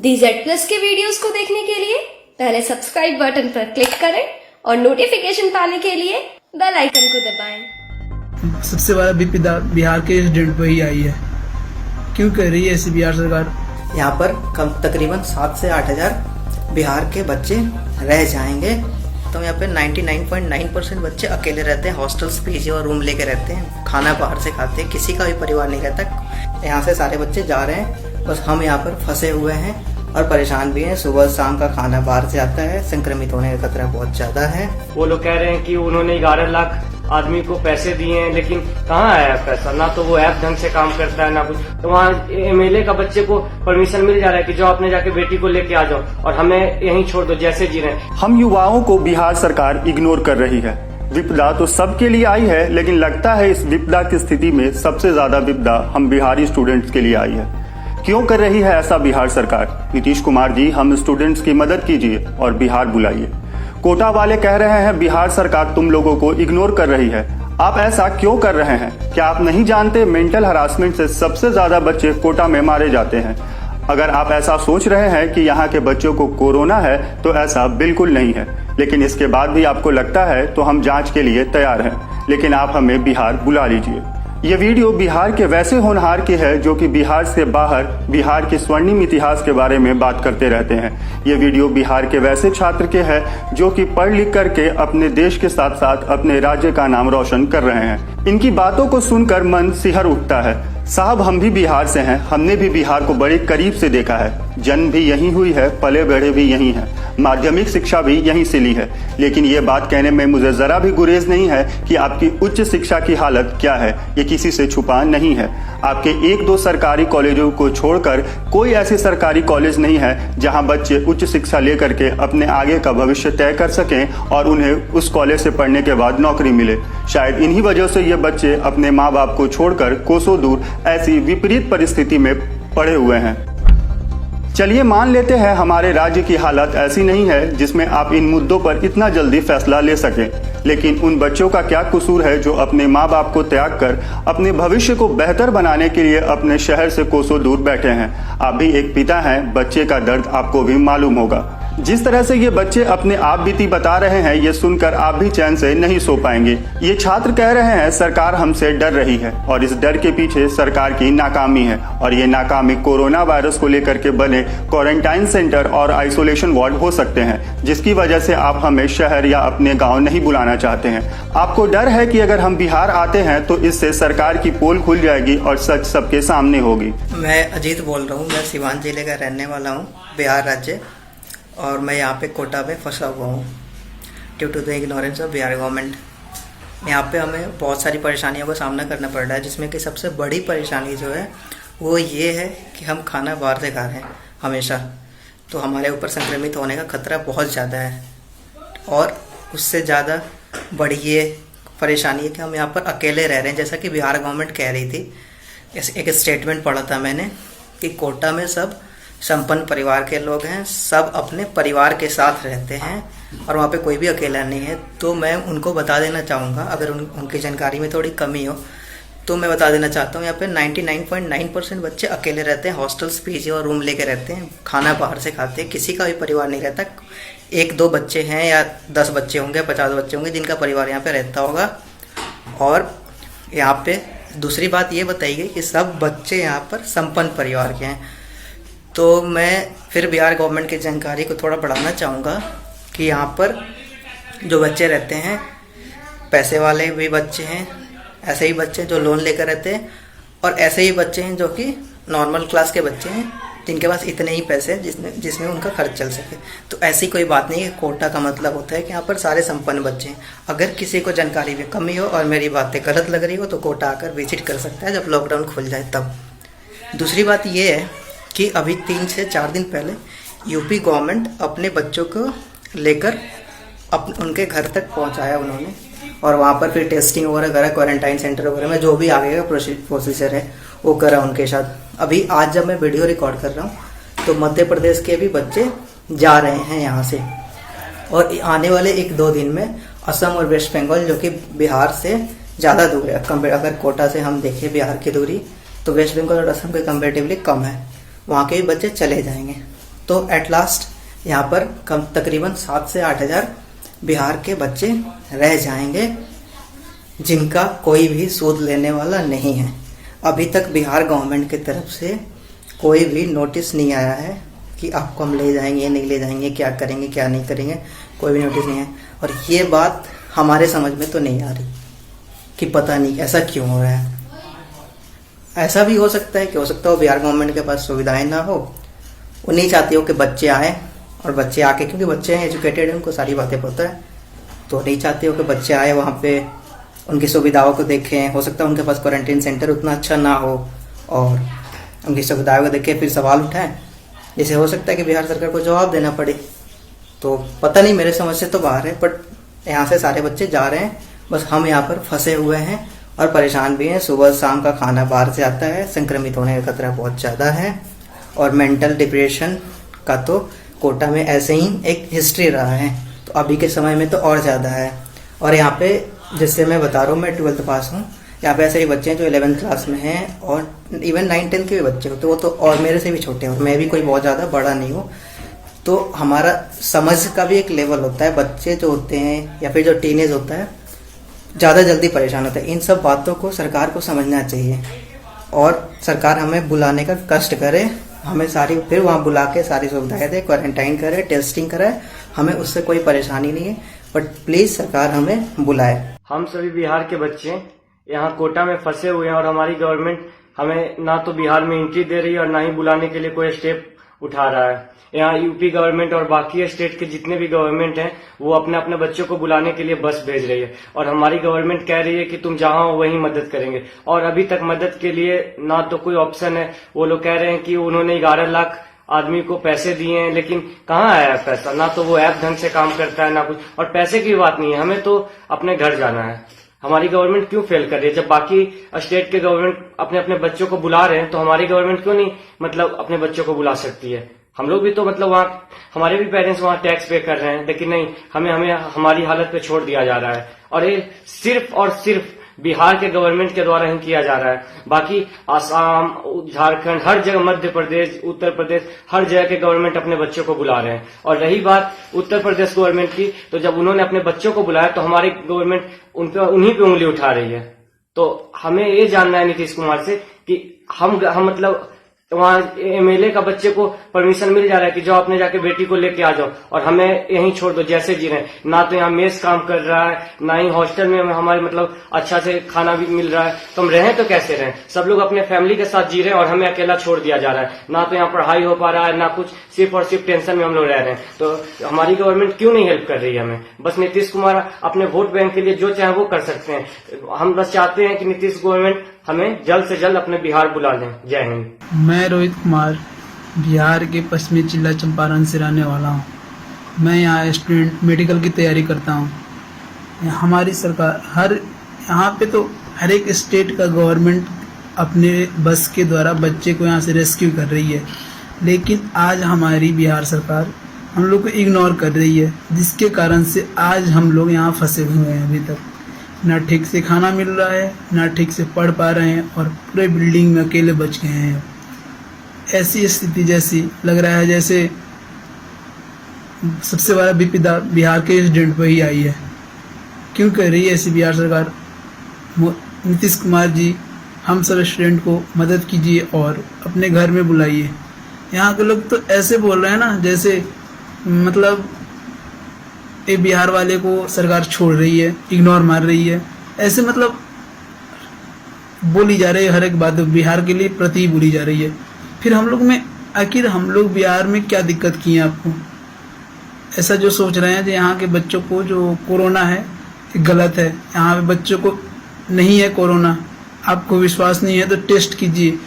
DZ+ के videos को देखने के लिए पहले सब्सक्राइब बटन पर क्लिक करें और नोटिफिकेशन पाने के लिए बेल आइकन को दबाएं। सबसे बड़ा विपदा बिहार के स्टूडेंट पर ही आई है। क्यों कर रही है ऐसी बिहार सरकार? यहाँ पर तकरीबन 7 से 8 हज़ार बिहार के बच्चे रह जाएंगे। तो यहाँ पे 99.9% बच्चे अकेले रहते हैं, हॉस्टल्स, पीजी और रूम लेके रहते हैं, खाना बाहर से खाते हैं, किसी का भी परिवार नहीं रहता। यहाँ से सारे बच्चे जा रहे हैं, बस हम यहाँ पर फंसे हुए हैं और परेशान भी हैं। सुबह शाम का खाना बाहर से आता है, संक्रमित होने का खतरा बहुत ज्यादा है। वो लोग कह रहे हैं कि उन्होंने 11 लाख आदमी को पैसे दिए हैं, लेकिन कहाँ आया पैसा? ना तो वो ऐप ढंग से काम करता है ना कुछ। तो वहाँ MLA का बच्चे को परमिशन मिल जा रहा है कि जाओ अपने जाके बेटी को लेके आ जाओ और हमें यहीं छोड़ दो जैसे जी रहे हैं। हम युवाओं को बिहार सरकार इग्नोर कर रही है। विपदा तो सबके लिए आई है, लेकिन लगता है इस विपदा की स्थिति में सबसे ज्यादा विपदा हम बिहारी स्टूडेंट्स के लिए आई है। क्यों कर रही है ऐसा बिहार सरकार? नीतीश कुमार जी, हम स्टूडेंट्स की मदद कीजिए और बिहार बुलाइए। कोटा वाले कह रहे हैं बिहार सरकार तुम लोगों को इग्नोर कर रही है। आप ऐसा क्यों कर रहे हैं? क्या आप नहीं जानते मेंटल हरासमेंट से सबसे ज्यादा बच्चे कोटा में मारे जाते हैं? अगर आप ऐसा सोच रहे हैं कि यहाँ के बच्चों को कोरोना है तो ऐसा बिल्कुल नहीं है, लेकिन इसके बाद भी आपको लगता है तो हम जांच के लिए तैयार हैं, लेकिन आप हमें बिहार बुला लीजिए। ये वीडियो बिहार के वैसे होनहार की है जो कि बिहार से बाहर बिहार के स्वर्णिम इतिहास के बारे में बात करते रहते हैं। ये वीडियो बिहार के वैसे छात्र के है जो कि पढ़ लिख करके अपने देश के साथ साथ अपने राज्य का नाम रोशन कर रहे हैं। इनकी बातों को सुनकर मन सिहर उठता है। साहब, हम भी बिहार से हैं, हमने भी बिहार को बड़े करीब से देखा है। जन्म भी यहीं हुई है, पले बढ़े भी यहीं हैं, माध्यमिक शिक्षा भी यहीं से ली है। लेकिन ये बात कहने में मुझे जरा भी गुरेज नहीं है कि आपकी उच्च शिक्षा की हालत क्या है, ये किसी से छुपा नहीं है। आपके 1-2 सरकारी कॉलेजों को छोड़कर कोई ऐसे सरकारी कॉलेज नहीं है जहां बच्चे उच्च शिक्षा लेकर के अपने आगे का भविष्य तय कर सकें और उन्हें उस कॉलेज से पढ़ने के बाद नौकरी मिले। शायद इन्हीं वजह से ये बच्चे अपने माँ बाप को छोड़कर कोसों दूर ऐसी विपरीत परिस्थिति में पड़े हुए हैं। चलिए मान लेते हैं हमारे राज्य की हालत ऐसी नहीं है जिसमें आप इन मुद्दों पर इतना जल्दी फैसला ले सकें, लेकिन उन बच्चों का क्या कसूर है जो अपने माँ बाप को त्याग कर अपने भविष्य को बेहतर बनाने के लिए अपने शहर से कोसों दूर बैठे हैं। आप भी एक पिता हैं, बच्चे का दर्द आपको भी मालूम होगा। जिस तरह से ये बच्चे अपने आप बीती बता रहे हैं, ये सुनकर आप भी चैन से नहीं सो पाएंगे। ये छात्र कह रहे हैं सरकार हमसे डर रही है और इस डर के पीछे सरकार की नाकामी है, और ये नाकामी कोरोना वायरस को लेकर के बने क्वारंटाइन सेंटर और आइसोलेशन वार्ड हो सकते हैं, जिसकी वजह से आप हमें शहर या अपने गाँव नहीं बुलाना चाहते हैं। आपको डर है कि अगर हम बिहार आते हैं तो इससे सरकार की पोल खुल जाएगी और सच सबके सामने होगी। मैं अजीत बोल रहा हूँ, मैं सिवान जिले का रहने वाला हूँ, बिहार राज्य, और मैं यहाँ पे कोटा में फंसा हुआ हूँ due to the ignorance of Bihar government. यहाँ पे हमें बहुत सारी परेशानियों का सामना करना पड़ रहा है, जिसमें कि सबसे बड़ी परेशानी जो है वो ये है कि हम खाना बाहर से खा रहे हैं हमेशा, तो हमारे ऊपर संक्रमित होने का खतरा बहुत ज़्यादा है। और उससे ज़्यादा बड़ी ये परेशानी है कि हम यहाँ पर अकेले रह रहे हैं। जैसा कि बिहार गवर्नमेंट कह रही थी, एक स्टेटमेंट पढ़ा था मैंने कि कोटा में सब संपन्न परिवार के लोग हैं, सब अपने परिवार के साथ रहते हैं और वहाँ पे कोई भी अकेला नहीं है। तो मैं उनको बता देना चाहूँगा, अगर उनकी जानकारी में थोड़ी कमी हो तो मैं बता देना चाहता हूँ, यहाँ पे 99.9% बच्चे अकेले रहते हैं, हॉस्टल्स, पीजी और रूम लेके रहते हैं, खाना बाहर से खाते हैं, किसी का भी परिवार नहीं रहता। 1-2 बच्चे हैं या 10 बच्चे होंगे, 50 बच्चे होंगे जिनका परिवार यहाँ पे रहता होगा। और यहाँ पे दूसरी बात ये बताई गई कि सब बच्चे यहाँ पर संपन्न परिवार के हैं। तो मैं फिर बिहार गवर्नमेंट की जानकारी को थोड़ा बढ़ाना चाहूँगा कि यहाँ पर जो बच्चे रहते हैं, पैसे वाले भी बच्चे हैं, ऐसे ही बच्चे जो लोन लेकर रहते हैं, और ऐसे ही बच्चे हैं जो कि नॉर्मल क्लास के बच्चे हैं जिनके पास इतने ही पैसे हैं जिसमें उनका खर्च चल सके। तो ऐसी कोई बात नहीं है। कोटा का मतलब होता है कि यहाँ पर सारे संपन्न बच्चे हैं। अगर किसी को जानकारी में कमी हो और मेरी बातें गलत लग रही हो तो कोटा आकर विजिट कर सकता है जब लॉकडाउन खुल जाए तब। दूसरी बात ये है कि अभी 3 से 4 दिन पहले यूपी गवर्नमेंट अपने बच्चों को लेकर उनके घर तक पहुंचाया उन्होंने, और वहां पर फिर टेस्टिंग वगैरह करा, क्वारंटाइन सेंटर वगैरह में जो भी आगे का प्रोसीजर है वो करा उनके साथ। अभी आज जब मैं वीडियो रिकॉर्ड कर रहा हूँ तो मध्य प्रदेश के भी बच्चे जा रहे हैं यहाँ से, और आने वाले 1-2 दिन में असम और वेस्ट बंगाल, जो कि बिहार से ज़्यादा दूर है, अगर कोटा से हम देखें बिहार की दूरी तो वेस्ट बंगाल और असम के कंपेरेटिवली कम है, वहाँ के भी बच्चे चले जाएंगे। तो एट लास्ट यहाँ पर कम तकरीबन 7 से 8 हज़ार बिहार के बच्चे रह जाएंगे जिनका कोई भी सूद लेने वाला नहीं है। अभी तक बिहार गवर्नमेंट की तरफ से कोई भी नोटिस नहीं आया है कि आपको हम ले जाएंगे नहीं ले जाएंगे, क्या करेंगे क्या नहीं करेंगे, कोई भी नोटिस नहीं है। और ये बात हमारे समझ में तो नहीं आ रही कि पता नहीं ऐसा क्यों हो रहा है। ऐसा भी हो सकता है कि हो सकता हो बिहार गवर्नमेंट के पास सुविधाएं ना हो, वो नहीं चाहती हो कि बच्चे आए और बच्चे आके, क्योंकि बच्चे हैं एजुकेटेड हैं, उनको सारी बातें पता है, तो नहीं चाहते हो कि बच्चे आए वहाँ पे उनकी सुविधाओं को देखें। हो सकता है उनके पास क्वारंटीन सेंटर उतना अच्छा ना हो और उनकी सुविधाओं को देखें फिर सवाल उठाएं, जैसे हो सकता है कि बिहार सरकार को जवाब देना पड़े। तो पता नहीं, मेरे समझ से तो बाहर है, बट यहाँ से सारे बच्चे जा रहे हैं, बस हम यहाँ पर फंसे हुए हैं और परेशान भी हैं। सुबह शाम का खाना बाहर से आता है, संक्रमित होने का खतरा बहुत ज़्यादा है और मेंटल डिप्रेशन का तो कोटा में ऐसे ही एक हिस्ट्री रहा है, तो अभी के समय में तो और ज़्यादा है। और यहाँ पे जैसे मैं बता रहा हूँ, मैं 12th पास हूँ, यहाँ पे ऐसे ही बच्चे हैं जो 11th क्लास में हैं और इवन 9-10 के भी बच्चे होते, वो तो और मेरे से भी छोटे हैं और मैं भी कोई बहुत ज़्यादा बड़ा नहीं हूँ। तो हमारा समझ का भी एक लेवल होता है, बच्चे जो होते हैं या फिर जो टीनेज होता है ज़्यादा जल्दी परेशान होता है। इन सब बातों को सरकार को समझना चाहिए और सरकार हमें बुलाने का कष्ट करे, हमें सारी फिर वहाँ बुला के सारी सुविधाएं दे, क्वारंटाइन करे, टेस्टिंग कराए, हमें उससे कोई परेशानी नहीं है, बट प्लीज़ सरकार हमें बुलाए। हम सभी बिहार के बच्चे यहाँ कोटा में फंसे हुए हैं और हमारी गवर्नमेंट हमें ना तो बिहार में एंट्री दे रही है और ना ही बुलाने के लिए कोई स्टेप उठा रहा है। यहाँ यूपी गवर्नमेंट और बाकी स्टेट के जितने भी गवर्नमेंट हैं वो अपने अपने बच्चों को बुलाने के लिए बस भेज रही है और हमारी गवर्नमेंट कह रही है कि तुम जहाँ हो वहीं मदद करेंगे, और अभी तक मदद के लिए ना तो कोई ऑप्शन है। वो लोग कह रहे हैं कि उन्होंने 11 लाख आदमी को पैसे दिए हैं, लेकिन कहाँ आया है पैसा? ना तो वो ऐप ढंग से काम करता है ना कुछ, और पैसे की बात नहीं है, हमें तो अपने घर जाना है। हमारी गवर्नमेंट क्यों फेल कर रही है? जब बाकी स्टेट के गवर्नमेंट अपने अपने बच्चों को बुला रहे हैं तो हमारी गवर्नमेंट क्यों नहीं अपने बच्चों को बुला सकती है? हम लोग भी तो वहाँ हमारे भी पेरेंट्स वहाँ टैक्स पे कर रहे हैं, लेकिन नहीं, हमें हमारी हालत पे छोड़ दिया जा रहा है और ये सिर्फ और सिर्फ बिहार के गवर्नमेंट के द्वारा ही किया जा रहा है। बाकी आसाम, झारखंड, हर जगह, मध्य प्रदेश, उत्तर प्रदेश, हर जगह के गवर्नमेंट अपने बच्चों को बुला रहे हैं। और रही बात उत्तर प्रदेश गवर्नमेंट की, तो जब उन्होंने अपने बच्चों को बुलाया तो हमारी गवर्नमेंट उन्हीं पे उंगली उठा रही है। तो हमें ये जानना है नीतीश कुमार से कि हम वहाँ एमएलए का बच्चे को परमिशन मिल जा रहा है कि जाओ अपने जाके बेटी को लेके आ जाओ और हमें यहीं छोड़ दो जैसे जी रहे हैं। ना तो यहाँ मेस काम कर रहा है, ना ही हॉस्टल में हमारे अच्छा से खाना भी मिल रहा है, तो हम रहें तो कैसे रहें? सब लोग अपने फैमिली के साथ जी रहे हैं और हमें अकेला छोड़ दिया जा रहा है। ना तो यहाँ पढ़ाई हो पा रहा है, ना कुछ, सिर्फ और सिर्फ टेंशन में हम लोग रह रहे हैं। तो हमारी गवर्नमेंट क्यों नहीं हेल्प कर रही है हमें? बस नीतीश कुमार अपने वोट बैंक के लिए जो चाहे वो कर सकते हैं। हम बस चाहते हैं कि नीतीश गवर्नमेंट हमें जल्द से जल्द अपने बिहार बुला लें। जय हिंद। मैं रोहित कुमार बिहार के पश्चिमी जिला चंपारण से रहने वाला हूँ। मैं यहाँ स्टूडेंट मेडिकल की तैयारी करता हूँ। हमारी सरकार यहाँ पे तो हर एक स्टेट का गवर्नमेंट अपने बस के द्वारा बच्चे को यहाँ से रेस्क्यू कर रही है, लेकिन आज हमारी बिहार सरकार हम लोग को इग्नोर कर रही है, जिसके कारण से आज हम लोग यहाँ फंसे हुए हैं। अभी तक ना ठीक से खाना मिल रहा है, ना ठीक से पढ़ पा रहे हैं और पूरे बिल्डिंग में अकेले बच गए हैं। ऐसी स्थिति जैसी लग रहा है जैसे सबसे बड़ा विपदा बिहार के स्टूडेंट पर ही आई है। क्यों कर रही है ऐसी बिहार सरकार? नीतीश कुमार जी, हम सब स्टूडेंट को मदद कीजिए और अपने घर में बुलाइए। यहाँ के लोग तो ऐसे बोल रहे हैं ना जैसे एक बिहार वाले को सरकार छोड़ रही है, इग्नोर मार रही है, ऐसे बोली जा रही है। हर एक बात बिहार के लिए प्रति बोली जा रही है। फिर हम लोग में आखिर हम लोग बिहार में क्या दिक्कत की है आपको? ऐसा जो सोच रहे हैं कि यहाँ के बच्चों को जो कोरोना है गलत है, यहाँ पे बच्चों को नहीं है कोरोना। आपको विश्वास नहीं है तो टेस्ट कीजिए।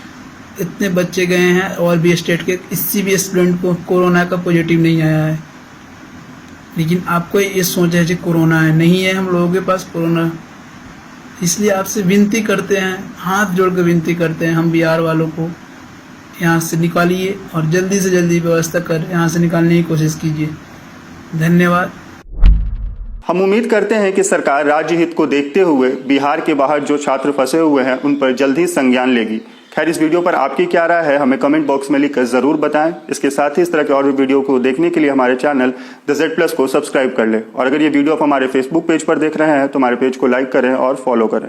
इतने बच्चे गए हैं और भी स्टेट के, किसी भी स्टूडेंट को कोरोना का पॉजिटिव नहीं आया है, लेकिन आपको ये सोच है कि कोरोना है। नहीं है हम लोगों के पास कोरोना। इसलिए आपसे विनती करते हैं, हाथ जोड़ कर विनती करते हैं, हम बिहार वालों को यहाँ से निकालिए और जल्दी से जल्दी व्यवस्था कर यहाँ से निकालने की कोशिश कीजिए। धन्यवाद। हम उम्मीद करते हैं कि सरकार राज्य हित को देखते हुए बिहार के बाहर जो छात्र फंसे हुए हैं उन पर जल्द ही संज्ञान लेगी। खैर, इस वीडियो पर आपकी क्या राय है हमें कमेंट बॉक्स में लिखकर जरूर बताएं। इसके साथ ही इस तरह के और भी वीडियो को देखने के लिए हमारे चैनल द Z+ को सब्सक्राइब कर लें। और अगर ये वीडियो आप हमारे फेसबुक पेज पर देख रहे हैं तो हमारे पेज को लाइक करें और फॉलो करें।